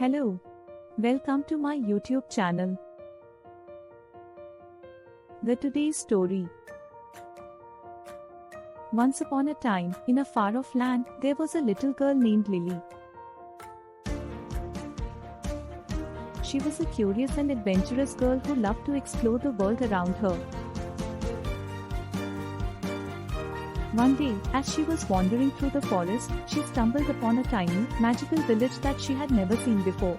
Hello. Welcome to my YouTube channel. The today's story. Once upon a time, in a far-off land, there was a little girl named Lily. She was a curious and adventurous girl who loved to explore the world around her. One day, as she was wandering through the forest, she stumbled upon a tiny, magical village that she had never seen before.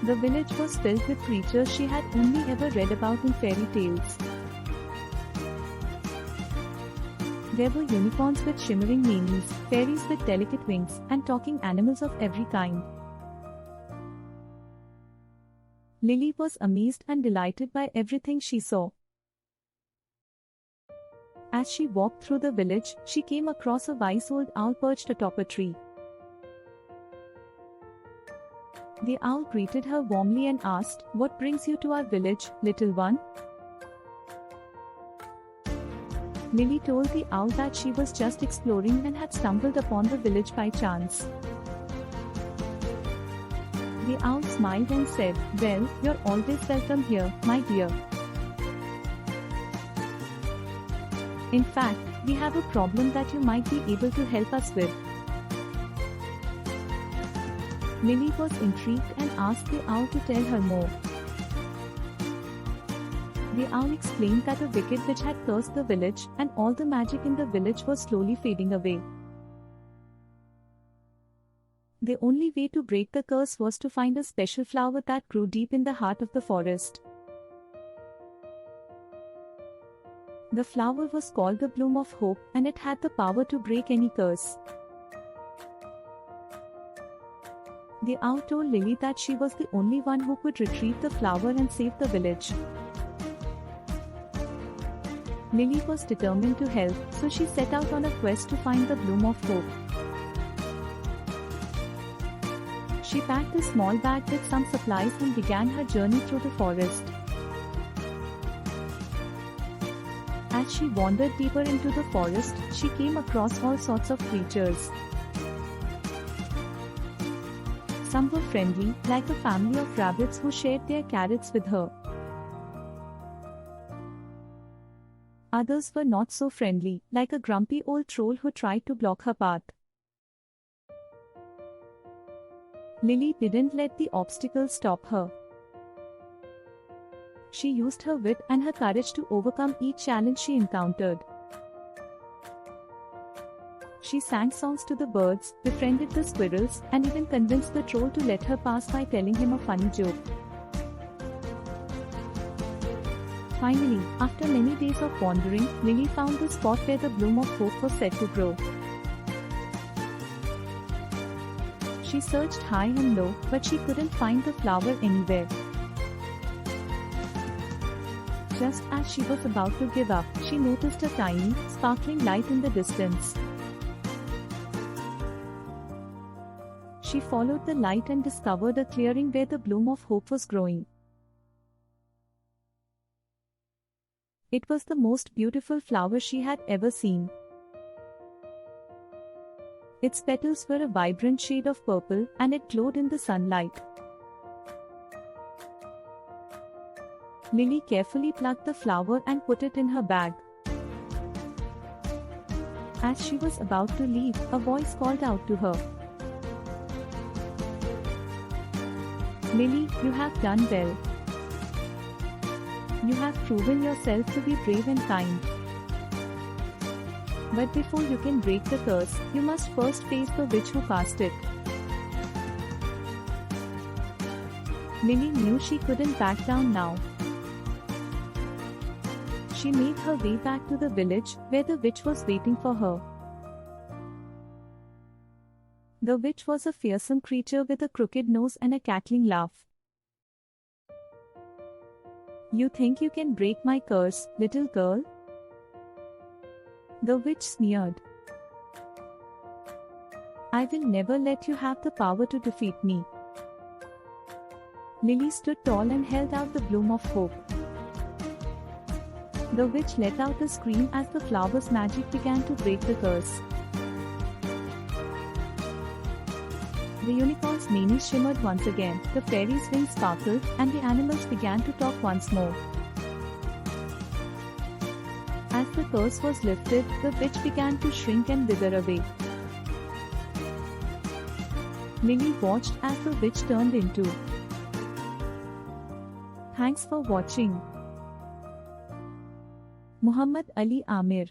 The village was filled with creatures she had only ever read about in fairy tales. There were unicorns with shimmering manes, fairies with delicate wings, and talking animals of every kind. Lily was amazed and delighted by everything she saw. As she walked through the village, she came across a wise old owl perched atop a tree. The owl greeted her warmly and asked, "What brings you to our village, little one?" Lily told the owl that she was just exploring and had stumbled upon the village by chance. The owl smiled and said, "Well, you're always welcome here, my dear. In fact, we have a problem that you might be able to help us with." Lily was intrigued and asked the owl to tell her more. The owl explained that a wicked witch had cursed the village, and all the magic in the village was slowly fading away. The only way to break the curse was to find a special flower that grew deep in the heart of the forest. The flower was called the bloom of hope, and it had the power to break any curse. The owl told Lily that she was the only one who could retrieve the flower and save the village. Lily was determined to help, so she set out on a quest to find the bloom of hope. She packed a small bag with some supplies and began her journey through the forest. As she wandered deeper into the forest, she came across all sorts of creatures. Some were friendly, like a family of rabbits who shared their carrots with her. Others were not so friendly, like a grumpy old troll who tried to block her path. Lily didn't let the obstacles stop her. She used her wit and her courage to overcome each challenge she encountered. She sang songs to the birds, befriended the squirrels, and even convinced the troll to let her pass by telling him a funny joke. Finally, after many days of wandering, Lily found the spot where the bloom of hope was said to grow. She searched high and low, but she couldn't find the flower anywhere. Just as she was about to give up, she noticed a tiny, sparkling light in the distance. She followed the light and discovered a clearing where the bloom of hope was growing. It was the most beautiful flower she had ever seen. Its petals were a vibrant shade of purple, and it glowed in the sunlight. Lily carefully plucked the flower and put it in her bag. As she was about to leave, a voice called out to her. "Lily, you have done well. You have proven yourself to be brave and kind. But before you can break the curse, you must first face the witch who cast it." Lily knew she couldn't back down now. She made her way back to the village, where the witch was waiting for her. The witch was a fearsome creature with a crooked nose and a cackling laugh. "You think you can break my curse, little girl?" The witch sneered. "I will never let you have the power to defeat me." Lily stood tall and held out the bloom of hope. The witch let out a scream as the flower's magic began to break the curse. The unicorn's meanies shimmered once again, the fairy's wings sparkled, and the animals began to talk once more. As the curse was lifted, the witch began to shrink and wither away. Lily watched as the witch turned into. Thanks for watching. Muhammad Ali Amir.